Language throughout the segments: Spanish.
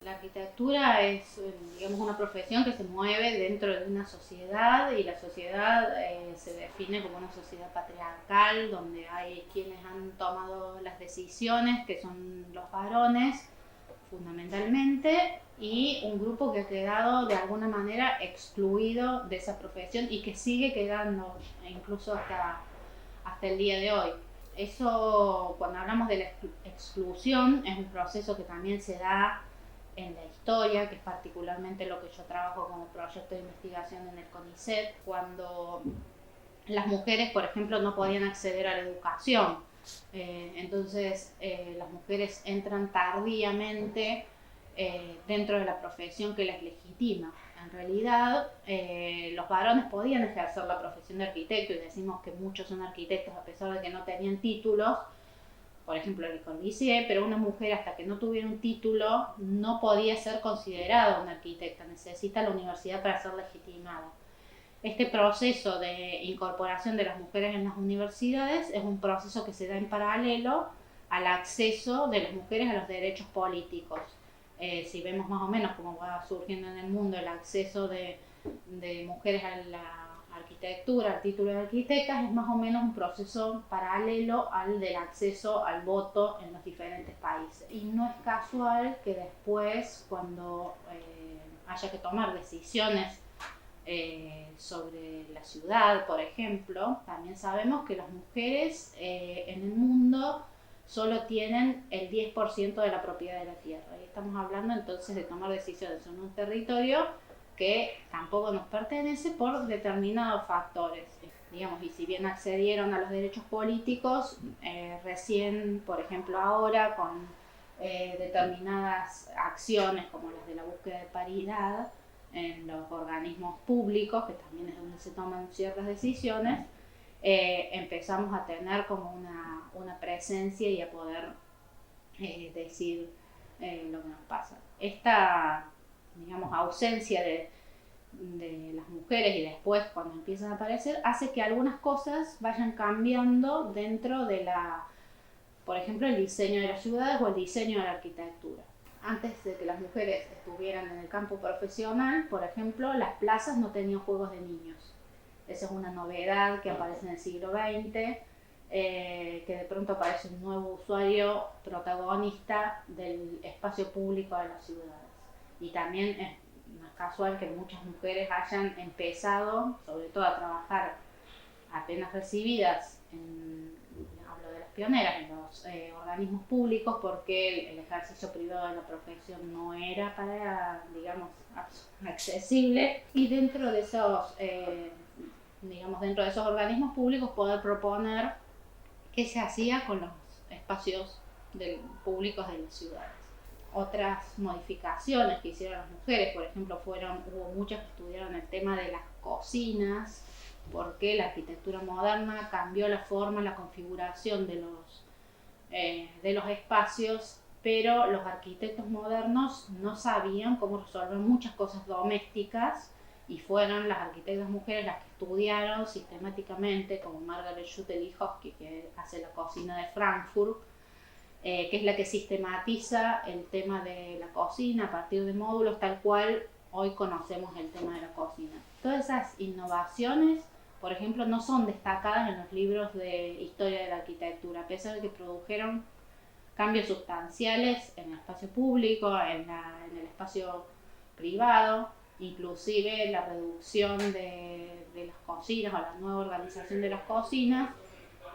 La arquitectura es, digamos, una profesión que se mueve dentro de una sociedad y la sociedad se define como una sociedad patriarcal donde hay quienes han tomado las decisiones, que son los varones fundamentalmente, y un grupo que ha quedado de alguna manera excluido de esa profesión y que sigue quedando incluso hasta el día de hoy. Eso, cuando hablamos de la exclusión, es un proceso que también se da en la historia, que es particularmente lo que yo trabajo como proyecto de investigación en el CONICET, cuando las mujeres, por ejemplo, no podían acceder a la educación. Entonces, las mujeres entran tardíamente dentro de la profesión que las legitima. En realidad, los varones podían ejercer la profesión de arquitecto, y decimos que muchos son arquitectos a pesar de que no tenían títulos, por ejemplo Le Corbusier, pero una mujer hasta que no tuviera un título no podía ser considerada una arquitecta, necesita la universidad para ser legitimada. Este proceso de incorporación de las mujeres en las universidades es un proceso que se da en paralelo al acceso de las mujeres a los derechos políticos. Si vemos más o menos cómo va surgiendo en el mundo el acceso de mujeres a la arquitectura, al título de arquitectas, es más o menos un proceso paralelo al del acceso al voto en los diferentes países. Y no es casual que después, cuando haya que tomar decisiones sobre la ciudad, por ejemplo, también sabemos que las mujeres en el mundo solo tienen el 10% de la propiedad de la tierra. Y estamos hablando entonces de tomar decisiones en un territorio que tampoco nos pertenece por determinados factores. Digamos, y si bien accedieron a los derechos políticos, recién, por ejemplo, ahora con determinadas acciones como las de la búsqueda de paridad en los organismos públicos, que también es donde se toman ciertas decisiones, empezamos a tener como una presencia y a poder decir lo que nos pasa. Esta, digamos, ausencia de las mujeres y después cuando empiezan a aparecer hace que algunas cosas vayan cambiando dentro de por ejemplo, el diseño de las ciudades o el diseño de la arquitectura. Antes de que las mujeres estuvieran en el campo profesional, por ejemplo, las plazas no tenían juegos de niños. Esa es una novedad que aparece en el siglo XX, que de pronto aparece un nuevo usuario protagonista del espacio público de las ciudades. Y también no es casual que muchas mujeres hayan empezado, sobre todo a trabajar apenas recibidas hablo de las pioneras en los organismos públicos, porque el ejercicio privado de la profesión no era para, digamos, accesible, y dentro de esos dentro de esos organismos públicos poder proponer qué se hacía con los espacios públicos de las ciudades. Otras modificaciones que hicieron las mujeres, por ejemplo, hubo muchas que estudiaron el tema de las cocinas, porque la arquitectura moderna cambió la forma, la configuración de los espacios, pero los arquitectos modernos no sabían cómo resolver muchas cosas domésticas, y fueron las arquitectas mujeres las que estudiaron sistemáticamente, como Margaret Schulte-Lihotzky, que hace la cocina de Frankfurt, que es la que sistematiza el tema de la cocina a partir de módulos, tal cual hoy conocemos el tema de la cocina. Todas esas innovaciones, por ejemplo, no son destacadas en los libros de historia de la arquitectura, a pesar de que produjeron cambios sustanciales en el espacio público, en el espacio privado, inclusive la reducción de las cocinas o la nueva organización de las cocinas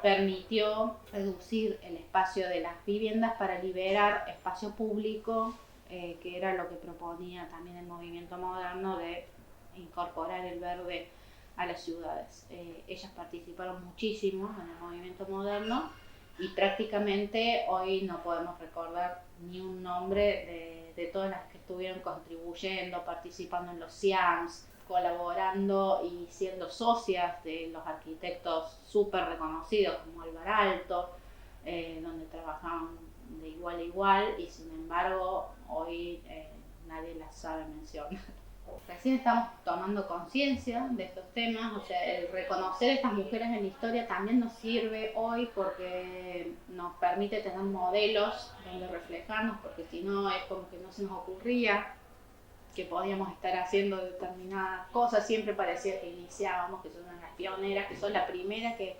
permitió reducir el espacio de las viviendas para liberar espacio público, que era lo que proponía también el movimiento moderno de incorporar el verde a las ciudades. Ellas participaron muchísimo en el movimiento moderno y prácticamente hoy no podemos recordar ni un nombre de todas las que estuvieron contribuyendo, participando en los CIAMS, colaborando y siendo socias de los arquitectos súper reconocidos como Alvar Aalto, donde trabajaban de igual a igual, y sin embargo hoy nadie las sabe mencionar. Recién estamos tomando conciencia de estos temas, o sea, el reconocer a estas mujeres en la historia también nos sirve hoy porque nos permite tener modelos de dónde reflejarnos, porque si no es como que no se nos ocurría que podíamos estar haciendo determinadas cosas. Siempre parecía que iniciábamos, que sos una de las pioneras, que sos la primera que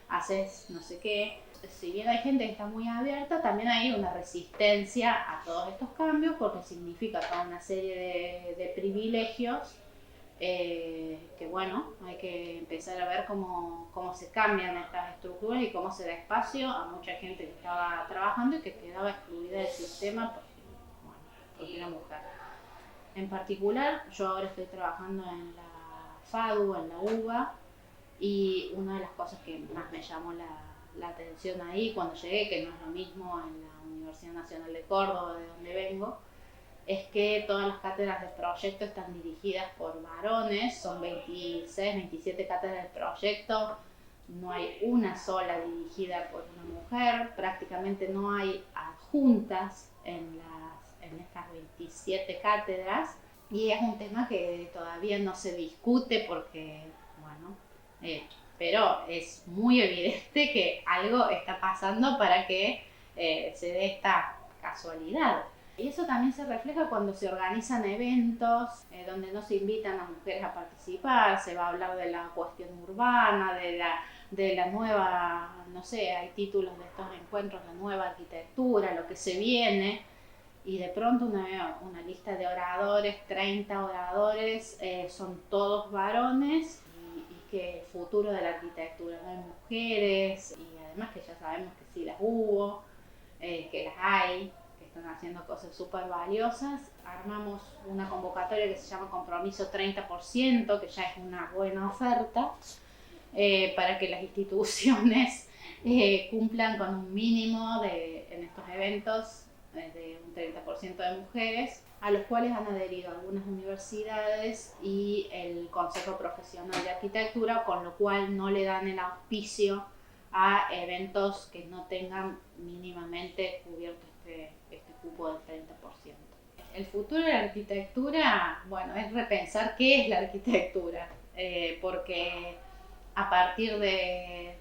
haces no sé qué. Si bien hay gente que está muy abierta, también hay una resistencia a todos estos cambios, porque significa toda una serie de privilegios que bueno, hay que empezar a ver cómo se cambian estas estructuras y cómo se da espacio a mucha gente que estaba trabajando y que quedaba excluida del sistema porque era mujer. En particular, yo ahora estoy trabajando en la FADU, en la UBA, y una de las cosas que más me llamó la atención ahí cuando llegué, que no es lo mismo en la Universidad Nacional de Córdoba, de donde vengo, es que todas las cátedras de proyecto están dirigidas por varones, son 26, 27 cátedras de proyecto, no hay una sola dirigida por una mujer, prácticamente no hay adjuntas en estas 27 cátedras, y es un tema que todavía no se discute porque, bueno, pero es muy evidente que algo está pasando para que se dé esta casualidad. Y eso también se refleja cuando se organizan eventos donde no se invitan a mujeres a participar, se va a hablar de la cuestión urbana, de la nueva, no sé, hay títulos de estos encuentros, la nueva arquitectura, lo que se viene, y de pronto una lista de oradores, 30 oradores, son todos varones, y que el futuro de la arquitectura, no hay mujeres, y además que ya sabemos que sí las hubo, que las hay, que están haciendo cosas súper valiosas. Armamos una convocatoria que se llama Compromiso 30%, que ya es una buena oferta, para que las instituciones cumplan con un mínimo en estos eventos de un 30% de mujeres, a los cuales han adherido algunas universidades y el Consejo Profesional de Arquitectura, con lo cual no le dan el auspicio a eventos que no tengan mínimamente cubierto este cupo del 30%. El futuro de la arquitectura, bueno, es repensar qué es la arquitectura, porque a partir de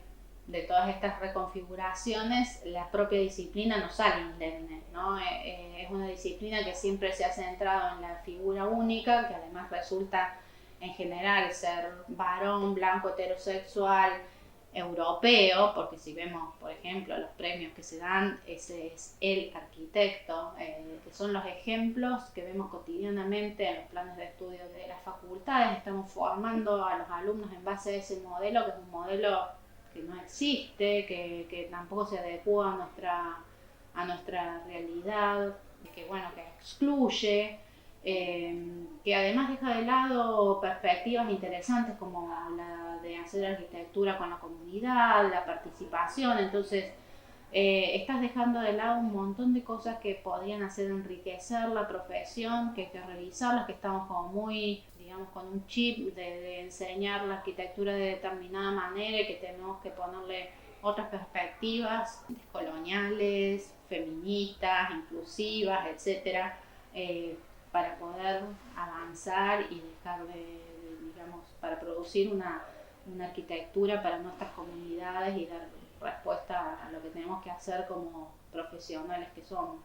todas estas reconfiguraciones, la propia disciplina no sale indemne, ¿no? Es una disciplina que siempre se ha centrado en la figura única, que además resulta en general ser varón, blanco, heterosexual, europeo, porque si vemos, por ejemplo, los premios que se dan, ese es el arquitecto, que son los ejemplos que vemos cotidianamente en los planes de estudio de las facultades. Estamos formando a los alumnos en base a ese modelo, que es un modelo que no existe, que tampoco se adecua a nuestra realidad, que bueno, que excluye, que además deja de lado perspectivas interesantes como la de hacer arquitectura con la comunidad, la participación. Entonces estás dejando de lado un montón de cosas que podrían hacer enriquecer la profesión, que hay que revisarlas, que estamos como muy, digamos, con un chip de enseñar la arquitectura de determinada manera, y que tenemos que ponerle otras perspectivas descoloniales, feministas, inclusivas, etcétera, para poder avanzar y dejar digamos, para producir una arquitectura para nuestras comunidades y dar respuesta a lo que tenemos que hacer como profesionales que somos.